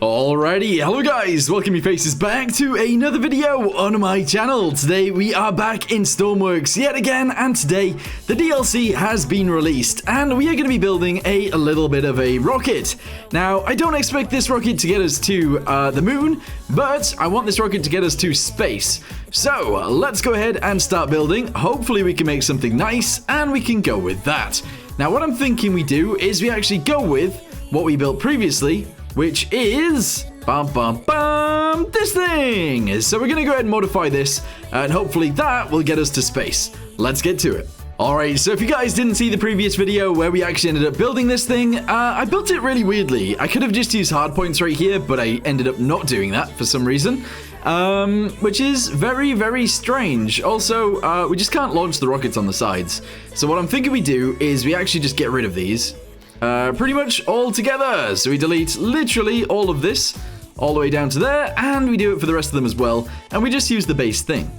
Alrighty, hello guys, welcome you faces back to another video on my channel. Today we are back in Stormworks yet again, and today the DLC has been released and we are going to be building a little bit of a rocket. Now, I don't expect this rocket to get us to the moon, but I want this rocket to get us to space. So, let's go ahead and start building. Hopefully we can make something nice and we can go with that. Now, what I'm thinking we do is we actually go with what we built previously, which is this thing. So we're gonna go ahead and modify this, and hopefully that will get us to space. Let's get to it. Alright, so if you guys didn't see the previous video where we actually ended up building this thing, I built it really weirdly. I could have just used hardpoints right here, but I ended up not doing that for some reason, which is very, very strange. Also, we just can't launch the rockets on the sides. So what I'm thinking we do is we actually just get rid of these. Pretty much all together. So we delete literally all of this, all the way down to there, and we do it for the rest of them as well, and we just use the base thing.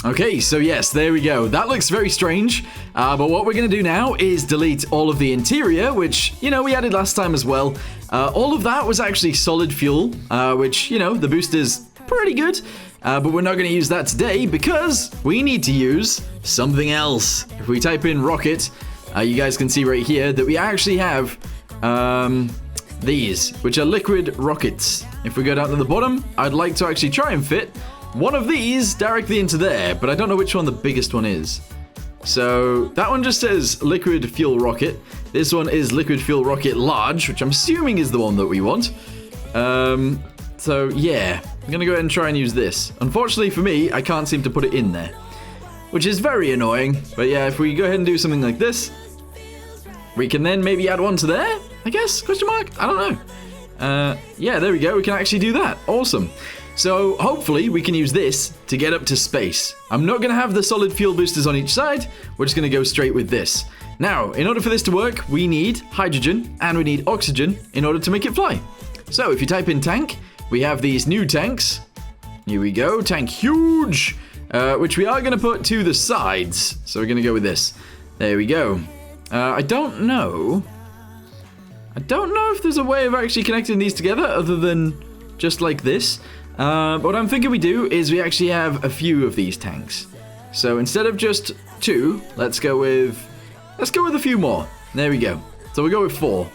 Okay, so yes, there we go. That looks very strange, but what we're going to do now is delete all of the interior, which, you know, we added last time as well. All of that was actually solid fuel, which, you know, the booster's pretty good, but we're not going to use that today because we need to use something else. If we type in rocket, you guys can see right here that we actually have these, which are liquid rockets. If we go down to the bottom, I'd like to actually try and fit one of these directly into there, but I don't know which one the biggest one is. So that one just says liquid fuel rocket. This one is liquid fuel rocket large, which I'm assuming is the one that we want. So yeah, I'm gonna go ahead and try and use this. Unfortunately for me, I can't seem to put it in there, which is very annoying. But yeah, if we go ahead and do something like this, we can then maybe add one to there, I guess, question mark? I don't know. Yeah, there we go. We can actually do that. Awesome. So hopefully we can use this to get up to space. I'm not going to have the solid fuel boosters on each side. We're just going to go straight with this. Now, in order for this to work, we need hydrogen and we need oxygen in order to make it fly. So if you type in tank, we have these new tanks. Here we go. Tank huge. Which we are going to put to the sides. So we're going to go with this. There we go. I don't know if there's a way of actually connecting these together other than just like this. But what I'm thinking we do is we actually have a few of these tanks. So instead of just two, let's go with a few more. There we go. So we go with 4.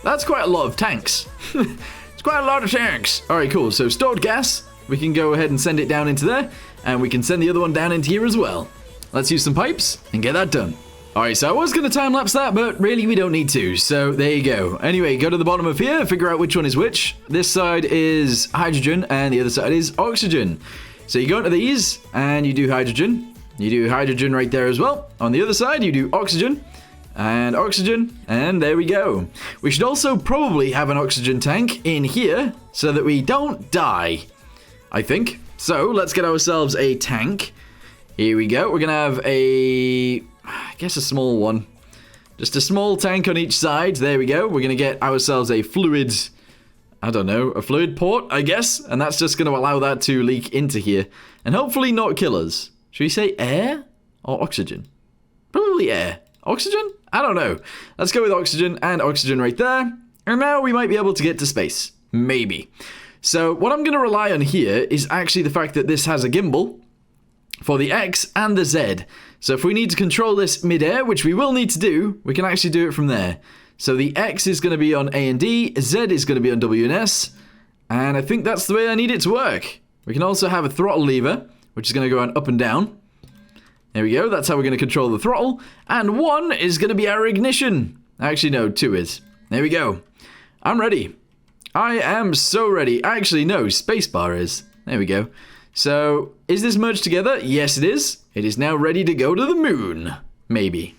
That's quite a lot of tanks. It's quite a lot of tanks. All right, cool. So stored gas, we can go ahead and send it down into there. And we can send the other one down into here as well. Let's use some pipes and get that done. Alright, so I was going to time-lapse that, but really we don't need to. So there you go. Anyway, go to the bottom of here, figure out which one is which. This side is hydrogen and the other side is oxygen. So you go into these and you do hydrogen. You do hydrogen right there as well. On the other side, you do oxygen. And there we go. We should also probably have an oxygen tank in here so that we don't die, I think. So let's get ourselves a tank. Here we go. We're going to have I guess a small one. Just a small tank on each side. There we go. We're going to get ourselves a fluid, I don't know, a fluid port, I guess. And that's just going to allow that to leak into here. And hopefully not kill us. Should we say air or oxygen? Probably air. Oxygen? I don't know. Let's go with oxygen and oxygen right there. And now we might be able to get to space. Maybe. So what I'm going to rely on here is actually the fact that this has a gimbal for the X and the Z. So if we need to control this mid-air, which we will need to do, we can actually do it from there. So the X is going to be on A and D, Z is going to be on W and S, and I think that's the way I need it to work. We can also have a throttle lever, which is going to go on up and down. There we go, that's how we're going to control the throttle. And 1 is going to be our ignition. Actually, no, 2 is. There we go. I'm ready. I am so ready. Actually, no, spacebar is. There we go. So, is this merged together? Yes, it is. It is now ready to go to the moon. Maybe.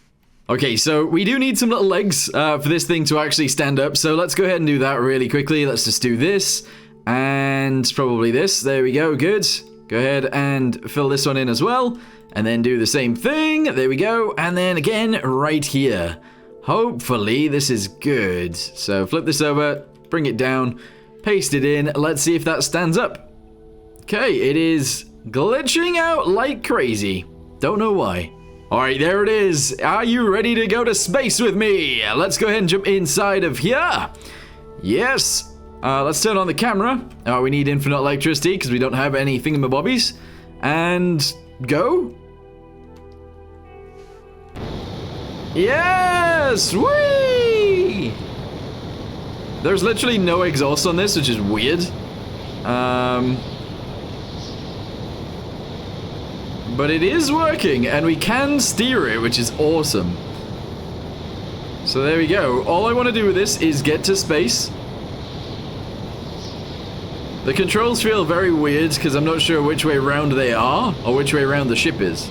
Okay, so we do need some little legs for this thing to actually stand up. So let's go ahead and do that really quickly. Let's just do this. And probably this. There we go. Good. Go ahead and fill this one in as well. And then do the same thing. There we go. And then again, right here. Hopefully, this is good. So flip this over. Bring it down. Paste it in. Let's see if that stands up. Okay, it is glitching out like crazy. Don't know why. Alright, there it is. Are you ready to go to space with me? Let's go ahead and jump inside of here. Yes. Let's turn on the camera. We need infinite electricity because we don't have any thingamabobbies. And go. Yes! Whee! There's literally no exhaust on this, which is weird. But it is working, and we can steer it, which is awesome. So there we go. All I want to do with this is get to space. The controls feel very weird, because I'm not sure which way around they are, or which way around the ship is.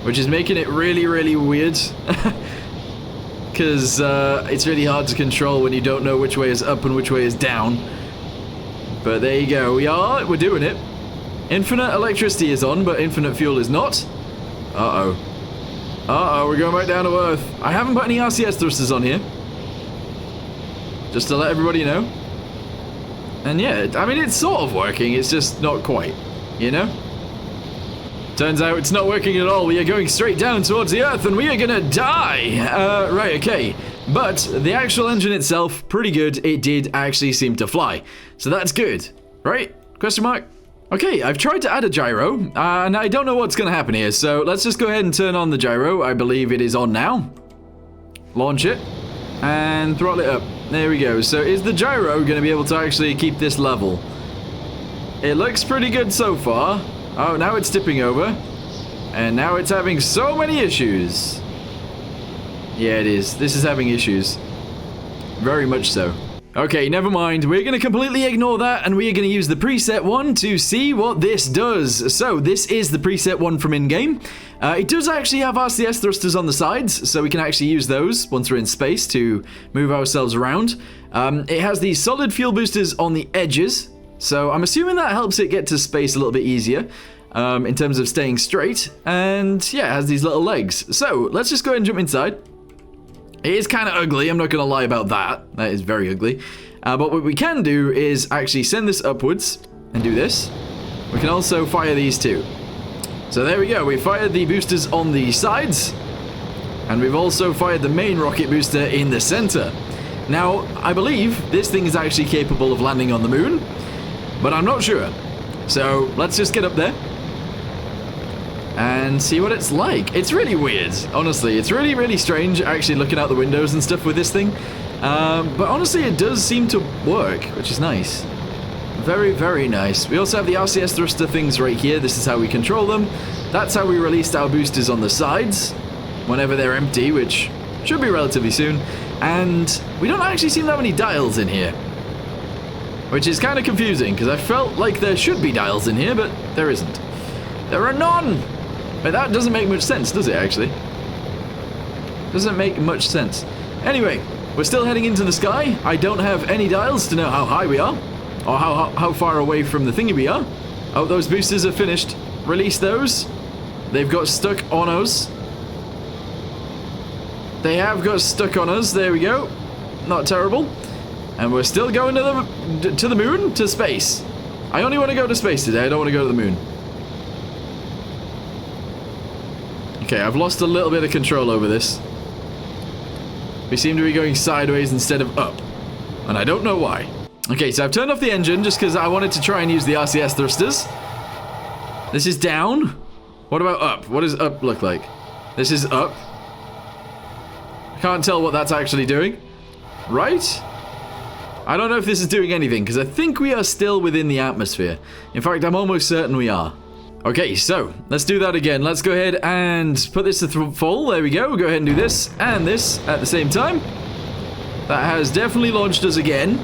Which is making it really, really weird. Because it's really hard to control when you don't know which way is up and which way is down. But there you go. We're doing it. Infinite electricity is on, but infinite fuel is not. Uh-oh. Uh-oh, we're going back down to Earth. I haven't put any RCS thrusters on here. Just to let everybody know. And yeah, I mean, it's sort of working. It's just not quite, you know? Turns out it's not working at all. We are going straight down towards the Earth and we are gonna die. Right, okay. But the actual engine itself, pretty good. It did actually seem to fly. So that's good, right? Question mark? Okay, I've tried to add a gyro, and I don't know what's gonna happen here. So let's just go ahead and turn on the gyro. I believe it is on now. Launch it and throttle it up. There we go. So is the gyro gonna be able to actually keep this level? It looks pretty good so far. Oh, now it's tipping over. And now it's having so many issues. Yeah, it is. This is having issues. Very much so. Okay, never mind. We're going to completely ignore that, and we are going to use the preset one to see what this does. So, this is the preset one from in-game. It does actually have RCS thrusters on the sides, so we can actually use those once we're in space to move ourselves around. It has these solid fuel boosters on the edges, so I'm assuming that helps it get to space a little bit easier in terms of staying straight. And yeah, it has these little legs. So, let's just go ahead and jump inside. It is kind of ugly, I'm not going to lie about that. That is very ugly. But what we can do is actually send this upwards and do this. We can also fire these too. So there we go, we fired the boosters on the sides. And we've also fired the main rocket booster in the center. Now, I believe this thing is actually capable of landing on the moon, but I'm not sure. So let's just get up there and see what it's like. It's really weird, honestly. It's really, really strange actually looking out the windows and stuff with this thing. But honestly, it does seem to work, which is nice. Very, very nice. We also have the RCS thruster things right here. This is how we control them. That's how we released our boosters on the sides whenever they're empty, which should be relatively soon. And we don't actually seem to have any dials in here, which is kind of confusing because I felt like there should be dials in here, but there isn't. There are none! But that doesn't make much sense, does it, actually? Doesn't make much sense. Anyway, we're still heading into the sky. I don't have any dials to know how high we are, or how far away from the thingy we are. Oh, those boosters are finished. Release those. They've got stuck on us. They have got stuck on us. There we go. Not terrible. And we're still going to the moon, to space. I only want to go to space today. I don't want to go to the moon. Okay, I've lost a little bit of control over this. We seem to be going sideways instead of up. And I don't know why. Okay, so I've turned off the engine just because I wanted to try and use the RCS thrusters. This is down. What about up? What does up look like? This is up. I can't tell what that's actually doing. Right? I don't know if this is doing anything because I think we are still within the atmosphere. In fact, I'm almost certain we are. Okay, so let's do that again. Let's go ahead and put this to full. There we go. We'll go ahead and do this and this at the same time. That has definitely launched us again.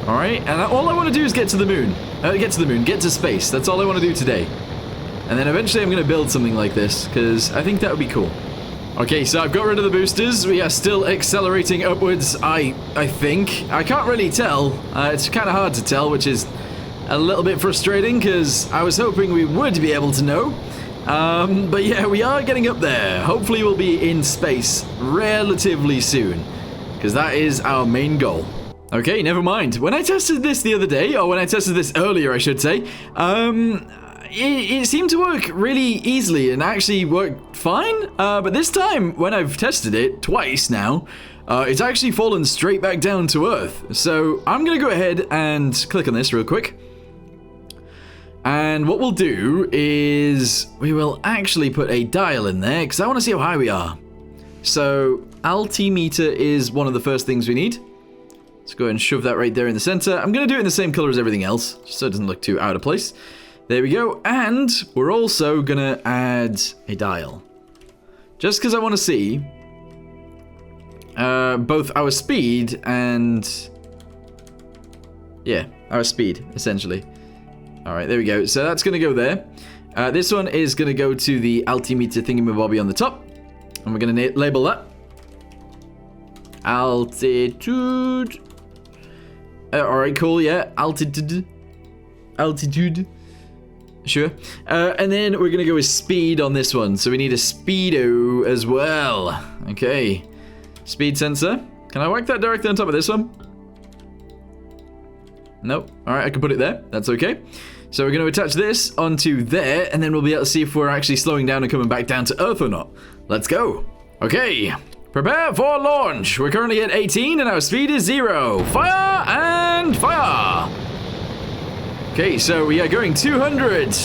All right, and all I want to do is get to the moon. Get to space. That's all I want to do today. And then eventually I'm going to build something like this because I think that would be cool. Okay, so I've got rid of the boosters. We are still accelerating upwards, I think. I can't really tell. It's kind of hard to tell, which is a little bit frustrating because I was hoping we would be able to know. But yeah, we are getting up there. Hopefully we'll be in space relatively soon because that is our main goal. Okay, never mind. When I tested this the other day, or when I tested this earlier, I should say, it seemed to work really easily and actually worked fine. But this time, when I've tested it twice now, it's actually fallen straight back down to Earth. So I'm going to go ahead and click on this real quick. And what we'll do is we will actually put a dial in there because I want to see how high we are. So altimeter is one of the first things we need. Let's go ahead and shove that right there in the center. I'm going to do it in the same color as everything else, just so it doesn't look too out of place. There we go. And we're also going to add a dial. Just because I want to see both our speed and... yeah, our speed, essentially. Alright, there we go. So that's going to go there. This one is going to go to the altimeter thingamabobby on the top. And we're going to label that altitude. Alright, cool, yeah. Altitude. Sure. And then we're going to go with speed on this one. So we need a speedo as well. Okay. Speed sensor. Can I whack that directly on top of this one? Nope. Alright, I can put it there. That's okay. So we're going to attach this onto there, and then we'll be able to see if we're actually slowing down and coming back down to Earth or not. Let's go. Okay. Prepare for launch. We're currently at 18, and our speed is 0. Fire and fire. Okay, so we are going 200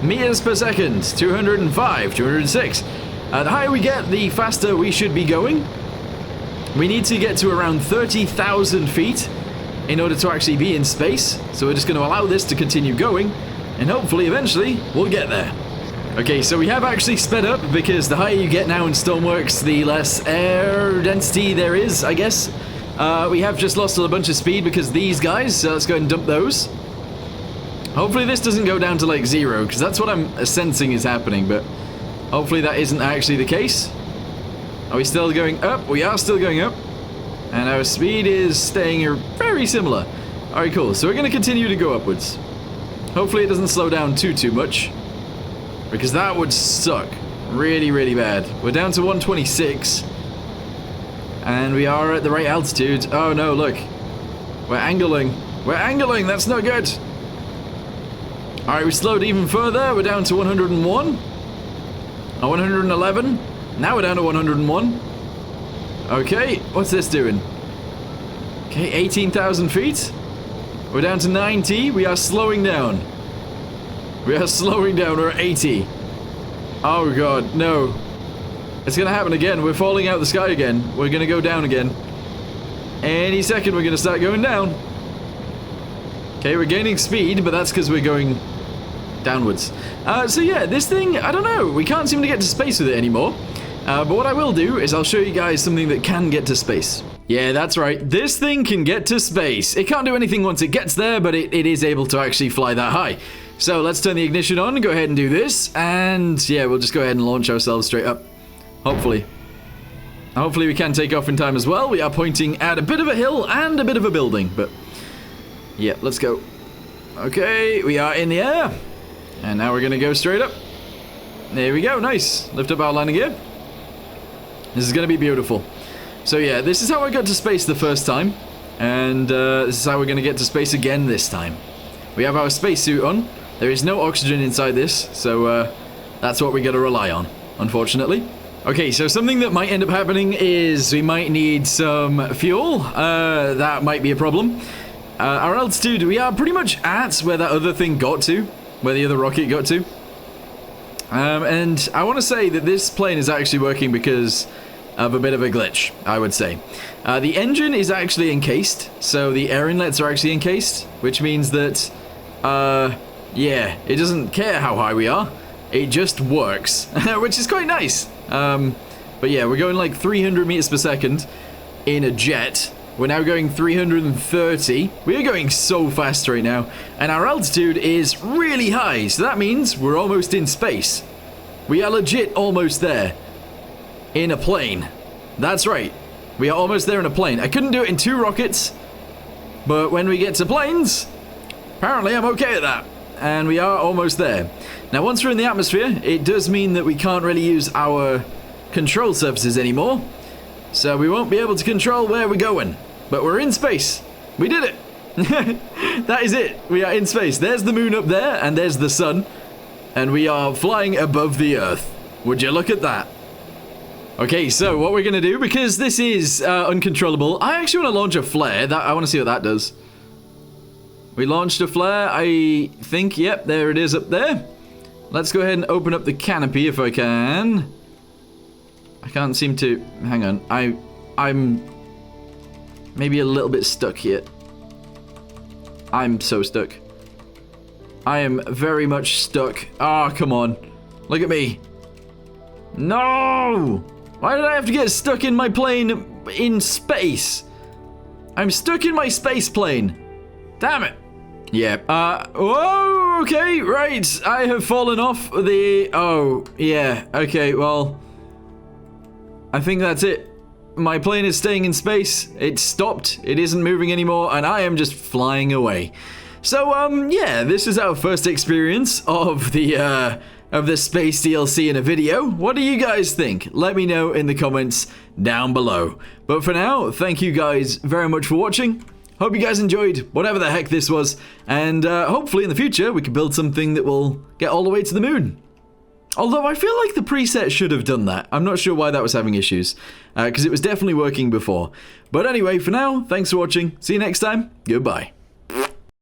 meters per second. 205, 206. The higher we get, the faster we should be going. We need to get to around 30,000 feet in order to actually be in space. So we're just going to allow this to continue going, and hopefully eventually we'll get there. Okay, so we have actually sped up because the higher you get now in Stormworks, the less air density there is, I guess. We have just lost a bunch of speed because of these guys, so let's go ahead and dump those. Hopefully this doesn't go down to like 0, because that's what I'm sensing is happening, but hopefully that isn't actually the case. Are we still going up? We are still going up. And our speed is staying here very similar. Alright, cool. So we're going to continue to go upwards. Hopefully it doesn't slow down too much. Because that would suck. Really, really bad. We're down to 126. And we are at the right altitude. Oh no, look. We're angling. We're angling! That's not good! Alright, we slowed even further. We're down to 101. 111. Now we're down to 101. Okay, what's this doing? Okay, 18,000 feet. We're down to 90. We are slowing down. We are slowing down. We're at 80. Oh god, no. It's gonna happen again. We're falling out of the sky again. We're gonna go down again. Any second we're gonna start going down. Okay, we're gaining speed, but that's because we're going downwards. So yeah, this thing, I don't know. We can't seem to get to space with it anymore. But what I will do is I'll show you guys something that can get to space. Yeah, that's right. This thing can get to space. It can't do anything once it gets there, but it is able to actually fly that high. So let's turn the ignition on and go ahead and do this. And yeah, we'll just go ahead and launch ourselves straight up. Hopefully. Hopefully we can take off in time as well. We are pointing at a bit of a hill and a bit of a building, but yeah, let's go. Okay, we are in the air. And now we're going to go straight up. There we go, nice. Lift up our landing gear. This is going to be beautiful. So yeah, this is how I got to space the first time. And this is how we're going to get to space again this time. We have our spacesuit on. There is no oxygen inside this, so that's what we got to rely on, unfortunately. Okay, so something that might end up happening is we might need some fuel. That might be a problem. Our altitude, we are pretty much at where that other thing got to, where the other rocket got to. And I want to say that this plane is actually working because of a bit of a glitch, I would say. The engine is actually encased, so the air inlets are actually encased, which means that, yeah, it doesn't care how high we are. It just works, which is quite nice. But yeah, we're going like 300 meters per second in a jet. We're now going 330. We are going so fast right now. And our altitude is really high, so that means we're almost in space. We are legit almost there. In a plane. That's right. We are almost there in a plane. I couldn't do it in 2 rockets, but when we get to planes, apparently I'm okay at that. And we are almost there. Now, once we're in the atmosphere, it does mean that we can't really use our control surfaces anymore. So we won't be able to control where we're going. But we're in space. We did it. That is it. We are in space. There's the moon up there, and there's the sun. And we are flying above the Earth. Would you look at that? Okay, so what we're gonna do, because this is uncontrollable, I actually want to launch a flare. I want to see what that does. We launched a flare, I think. Yep, there it is up there. Let's go ahead and open up the canopy if I can. I can't seem to... Hang on. I'm maybe a little bit stuck here. I'm so stuck. I am very much stuck. Ah, come on. Look at me. No! Why did I have to get stuck in my plane in space? I'm stuck in my space plane. Damn it. Yeah. Whoa, okay, right. I have fallen off the... Oh, yeah. Okay, well... I think that's it. My plane is staying in space. It stopped. It isn't moving anymore, and I am just flying away. So, yeah, this is our first experience of the space DLC in a video. What do you guys think? Let me know in the comments down below. But for now, thank you guys very much for watching. Hope you guys enjoyed whatever the heck this was, and hopefully in the future we can build something that will get all the way to the moon. Although I feel like the preset should have done that. I'm not sure why that was having issues, because it was definitely working before. But anyway, for now, thanks for watching. See you next time. Goodbye.